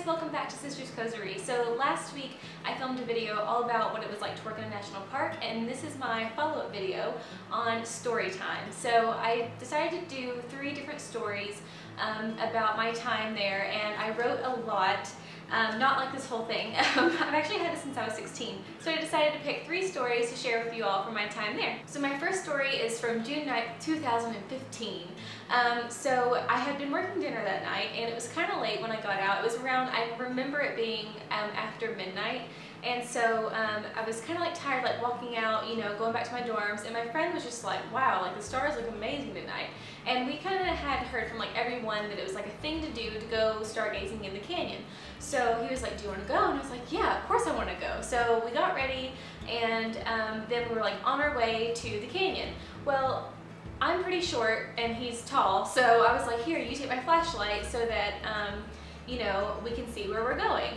welcome back to Sisters Cozery. So last week I filmed a video all about what it was like to work in a national park, and this is my follow-up video on story time. So I decided to do 3 different stories about my time there, and I wrote a lot. Not like this whole thing. I've actually had this since I was 16. So I decided to pick 3 stories to share with you all from my time there. So my first story is from June 9th, 2015. So I had been working dinner that night, and it was kind of late when I got out. It was around, I remember it being after midnight. And so I was kind of like tired, like walking out, you know, going back to my dorms, and my friend was just like, wow, like the stars look amazing tonight. And we kind of had heard from like everyone that it was like a thing to do to go stargazing in the canyon. So he was like, do you want to go? And I was like, yeah, of course I want to go. So we got ready, and then we were like on our way to the canyon. Well, I'm pretty short and he's tall, so I was like, here, you take my flashlight so that you know, we can see where we're going.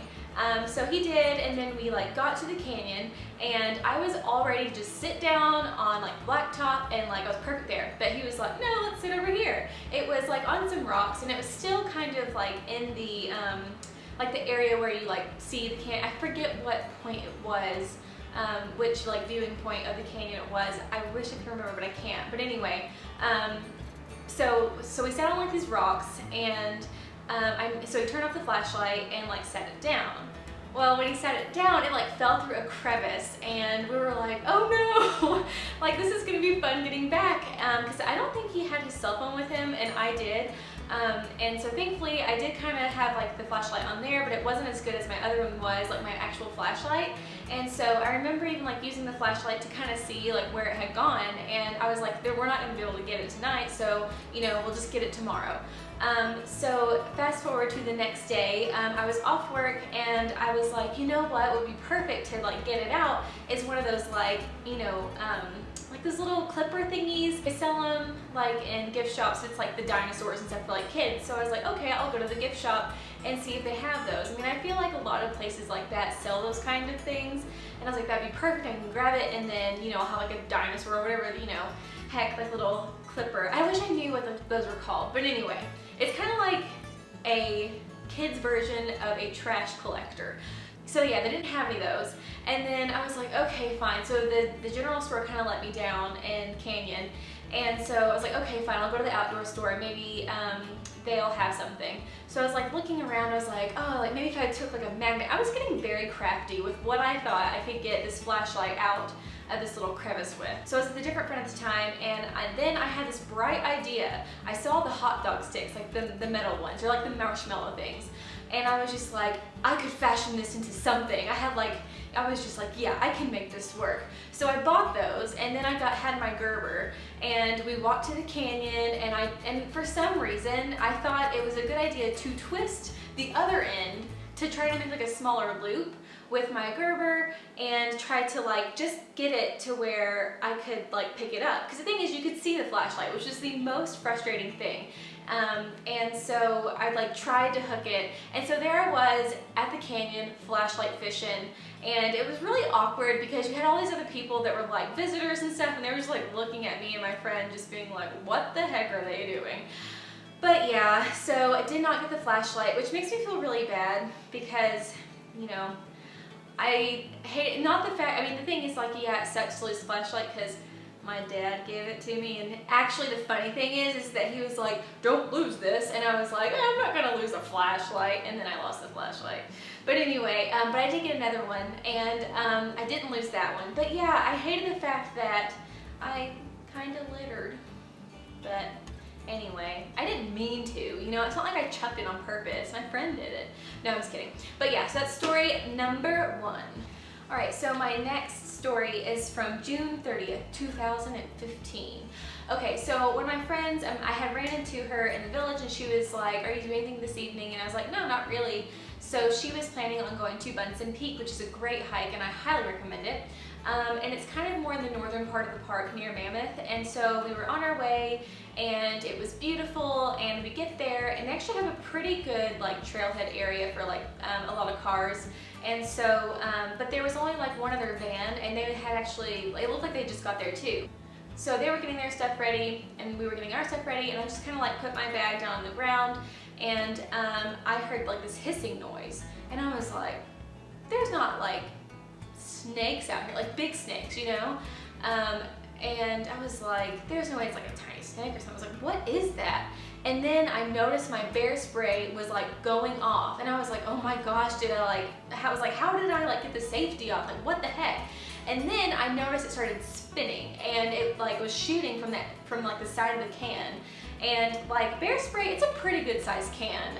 So he did, and then we like got to the canyon, and I was all ready to just sit down on like blacktop, and like I was perfect there. But he was like, no, let's sit over here. It was like on some rocks, and it was still kind of like in the like the area where you like see the canyon. I forget what point it was, which like viewing point of the canyon it was. I wish I could remember, but I can't. But anyway, so we sat on like these rocks, and so he turned off the flashlight and like set it down. Well, when he set it down, it like fell through a crevice, and we were like, oh no, like this is gonna be fun getting back, because I don't think he had his cell phone with him, and I did. And so thankfully I did kind of have like the flashlight on there, but it wasn't as good as my other one was, like my actual flashlight. And so I remember even like using the flashlight to kind of see like where it had gone, and I was like, we're not gonna be able to get it tonight, so you know, we'll just get it tomorrow. So fast forward to the next day, I was off work, and I was like, you know what would be perfect to like get it out is one of those like, you know, like those little clipper thingies. They sell them like in gift shops. It's like the dinosaurs and stuff for like kids. So I was like, okay, I'll go to the gift shop and see if they have those. I mean, I feel like a lot of places like that sell those kind of things. And I was like, that'd be perfect. I can grab it, and then, you know, I'll have like a dinosaur or whatever, you know, heck, like little clipper. I wish I knew what those were called. But anyway, it's kind of like a kid's version of a trash collector. So yeah, they didn't have any of those. And then I was like, okay, fine. So the general store kind of let me down in Canyon. And so I was like, okay, fine, I'll go to the outdoor store. Maybe they'll have something. So I was like looking around, I was like, oh, like maybe if I took like a magnet. I was getting very crafty with what I thought I could get this flashlight out of this little crevice with. So I was at the different front at the time, and then I had this bright idea. I saw the hot dog sticks, like the metal ones, or like the marshmallow things. And I was just like, I could fashion this into something. I was just like, yeah, I can make this work. So I bought those, and then I had my Gerber, and we walked to the canyon, and for some reason, I thought it was a good idea to twist the other end to try to make like a smaller loop with my Gerber, and try to like just get it to where I could like pick it up. Because the thing is, you could see the flashlight, which is the most frustrating thing. And so I like tried to hook it, and so there I was at the canyon flashlight fishing, and it was really awkward because you had all these other people that were like visitors and stuff, and they were just like looking at me and my friend just being like, what the heck are they doing? But yeah, so I did not get the flashlight, which makes me feel really bad because, you know, I hate, not the fact, I mean the thing is like, yeah, it sucks to lose the flashlight because my dad gave it to me, and actually the funny thing is that he was like, don't lose this, and I was like, I'm not gonna lose a flashlight, and then I lost the flashlight. But anyway, but I did get another one, and I didn't lose that one. But yeah, I hated the fact that I kind of littered, but anyway, I didn't mean to, you know, it's not like I chucked it on purpose. My friend did it. No, I'm just kidding. But yeah, so that's story number 1. All right, so my next story is from June 30th, 2015. Okay, so one of my friends, I had ran into her in the village, and she was like, are you doing anything this evening? And I was like, no, not really. So she was planning on going to Bunsen Peak, which is a great hike, and I highly recommend it. And it's kind of more in the northern part of the park near Mammoth. And so we were on our way, and it was beautiful, and we get there, and they actually have a pretty good like trailhead area for like a lot of cars. And so, but there was only like one other van, and they had actually, it looked like they just got there too. So they were getting their stuff ready, and we were getting our stuff ready, and I just kind of like put my bag down on the ground, and I heard like this hissing noise, and I was like, there's not like snakes out here, like big snakes, you know? And I was like, there's no way it's like a tiny snake or something. I was like, what is that? And then I noticed my bear spray was like going off, and I was like, oh my gosh, I was like, how did I like get the safety off? Like, what the heck? And then I noticed it started spinning, and it like was shooting from like the side of the can. And like bear spray, it's a pretty good sized can.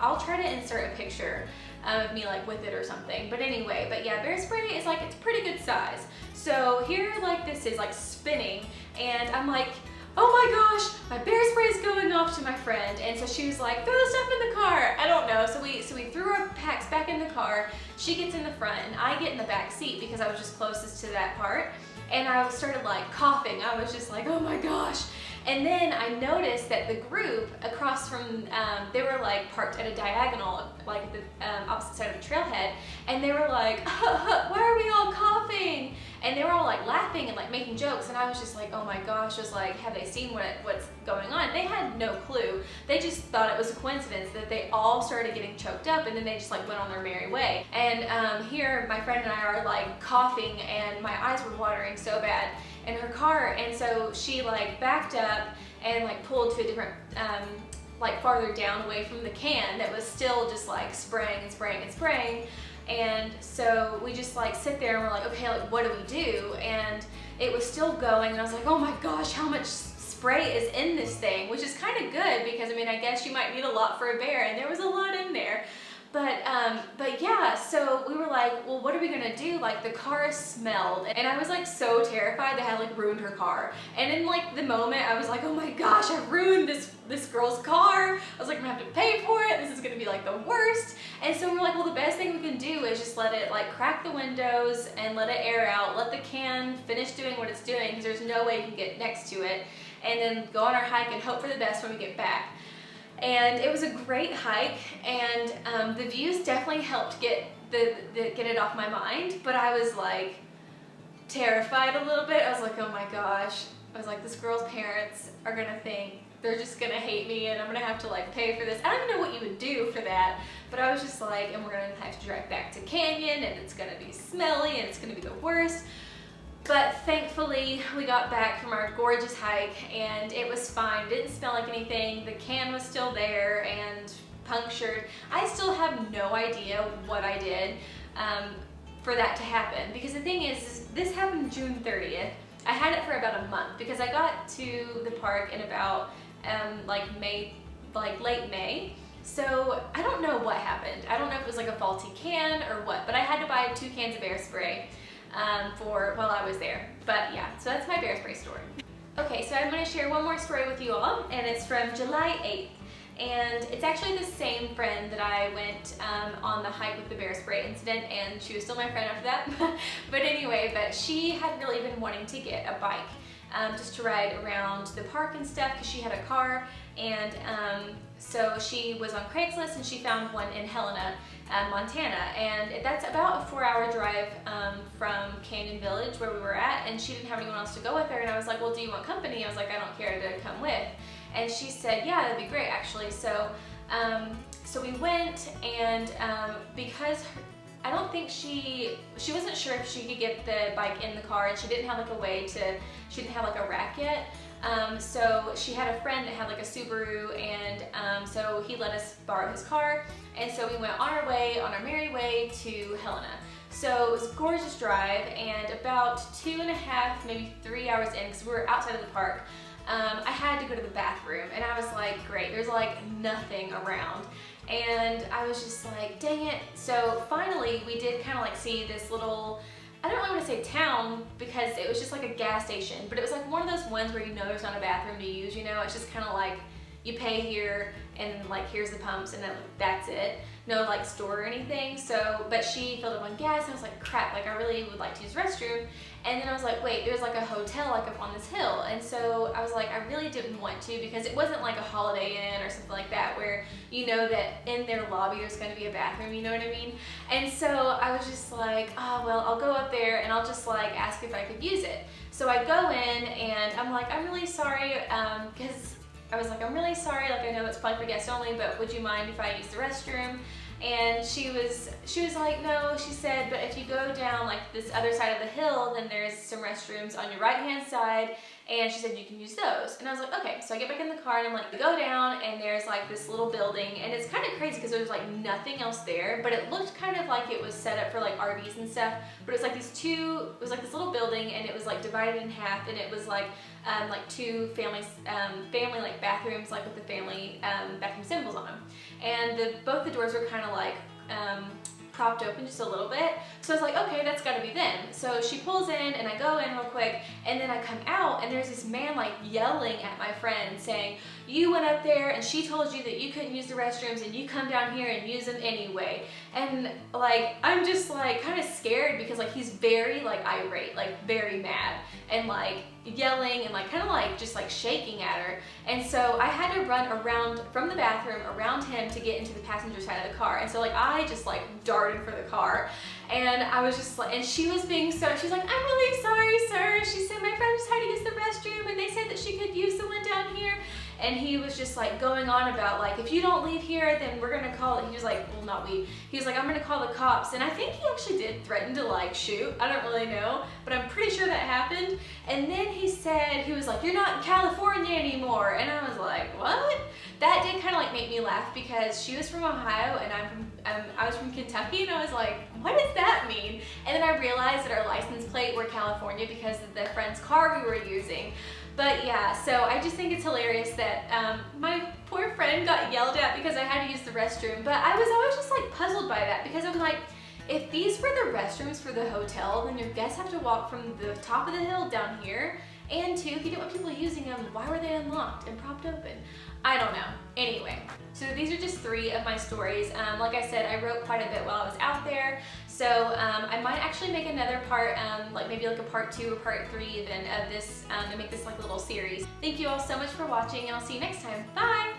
I'll try to insert a picture of me like with it or something. But anyway, but yeah, bear spray is like, it's pretty good size. So here like this is like spinning, and I'm like, oh my gosh, my bear spray is going off to my friend. And so she was like, throw the stuff in the car. I don't know. So we threw our packs back in the car. She gets in the front and I get in the back seat because I was just closest to that part. And I started like coughing. I was just like, oh my gosh. And then I noticed that the group across from, they were like parked at a diagonal, like at the opposite side of the trailhead, and they were like, why are we all coughing? And they were all like laughing and like making jokes, and I was just like, oh my gosh, just like, have they seen what's going on? They had no clue. They just thought it was a coincidence that they all started getting choked up, and then they just like went on their merry way. And here my friend and I are like coughing, and my eyes were watering so bad in her car, and so she like backed up and like pulled to a different like farther down away from the can that was still just like spraying and spraying and spraying. And so we just like sit there and we're like, okay, like what do we do? And it was still going, and I was like, oh my gosh, how much spray is in this thing? Which is kind of good because I mean, I guess you might need a lot for a bear, and there was a lot in there. But yeah, so we were like, well, what are we gonna do? Like the car smelled, and I was like so terrified that I had like ruined her car. And in like the moment, I was like, oh my gosh, I ruined this girl's car. I was like, I'm gonna have to pay for it. This is gonna be like the worst. And so we're like, well, the best thing we can do is just let it like crack the windows and let it air out, let the can finish doing what it's doing, because there's no way you can get next to it, and then go on our hike and hope for the best when we get back. And it was a great hike, and the views definitely helped get it off my mind, but I was like terrified a little bit. I was like, oh my gosh. I was like, this girl's parents are gonna think, they're just gonna hate me, and I'm gonna have to like pay for this. I don't even know what you would do for that, but I was just like, and we're gonna have to drive back to Canyon, and it's gonna be smelly, and it's gonna be the worst. But thankfully, we got back from our gorgeous hike, and it was fine. It didn't smell like anything. The can was still there and punctured. I still have no idea what I did for that to happen, because the thing is this happened June 30th. I had it for about a month because I got to the park in about like late May. So I don't know what happened. I don't know if it was like a faulty can or what, but I had to buy 2 cans of bear spray while I was there. But yeah, so that's my bear spray story. Okay, so I'm going to share one more story with you all, and it's from July 8th. And it's actually the same friend that I went on the hike with the bear spray incident, and she was still my friend after that. But anyway, she had really been wanting to get a bike just to ride around the park and stuff, because she had a car. And so she was on Craigslist, and she found one in Helena, Montana, and that's about a 4-hour drive from Canyon Village where we were at, and she didn't have anyone else to go with her, and I was like, well, do you want company? I was like, I don't care to come with. And she said, yeah, that'd be great actually. So so we went, and because I don't think she wasn't sure if she could get the bike in the car, and she didn't have like a way to, she didn't have like a rack yet. So she had a friend that had like a Subaru, and so he let us borrow his car, and so we went on our merry way to Helena. So it was a gorgeous drive, and about 2.5, maybe 3 hours in, because we were outside of the park, I had to go to the bathroom, and I was like, great, there's like nothing around. And I was just like, dang it. So finally we did kind of like see this little, I don't really want to say town, because it was just like a gas station, but it was like one of those ones where you know there's not a bathroom to use, you know, it's just kind of like you pay here, and like here's the pumps, and then that's it. No like store or anything. So, but she filled up on gas, and I was like, crap, like I really would like to use the restroom. And then I was like, wait, there's like a hotel like up on this hill. And so I was like, I really didn't want to, because it wasn't like a Holiday Inn or something like that where you know that in their lobby there's going to be a bathroom, you know what I mean? And so I was just like, oh well, I'll go up there and I'll just like ask if I could use it. So I go in, and I'm like, I'm really sorry, because I was like, I'm really sorry, like I know it's probably for guests only, but would you mind if I use the restroom? And she was like, no, she said, but if you go down like this other side of the hill, then there's some restrooms on your right hand side, and she said you can use those. And I was like, okay. So I get back in the car and I'm like, go down, and there's like this little building, and it's kind of crazy because there's like nothing else there, but it looked kind of like it was set up for like RVs and stuff. But it was like it was like this little building, and it was like divided in half, and it was like two families, family like bathrooms, like with the family bathroom symbols on them, and both the doors were kind of like propped open just a little bit. So I was like, okay, that's gotta be them. So she pulls in, and I go in real quick, and then I come out, and there's this man like yelling at my friend saying, you went up there and she told you that you couldn't use the restrooms, and you come down here and use them anyway. And like, I'm just like kind of scared because like he's very like irate, like very mad, and like yelling and like kind of like just like shaking at her. And so I had to run around from the bathroom around him to get into the passenger side of the car. And so like I just like darted for the car, and I was just like, and she was being so, she's like, I'm really sorry, sir. She said my friend just had to use the restroom, and they said that she could use the one down here. And he was just like going on about like, if you don't leave here, then we're gonna call it. He was like, well, not we. He was like, I'm gonna call the cops. And I think he actually did threaten to like shoot. I don't really know, but I'm pretty sure that happened. And then he said, he was like, you're not in California anymore. And I was like, what? That did kind of like make me laugh because she was from Ohio and I was from Kentucky, and I was like, what does that mean? And then I realized that our license plate were California because of the friend's car we were using. But yeah, so I just think it's hilarious that my poor friend got yelled at because I had to use the restroom. But I was always just like puzzled by that because I'm like, if these were the restrooms for the hotel, then your guests have to walk from the top of the hill down here. And two, if you didn't want people using them, why were they unlocked and propped open? I don't know. Anyway, so these are just 3 of my stories. Like I said, I wrote quite a bit while I was out there. So I might actually make another part, like maybe like a part 2 or part 3 even of this, and make this like a little series. Thank you all so much for watching, and I'll see you next time. Bye!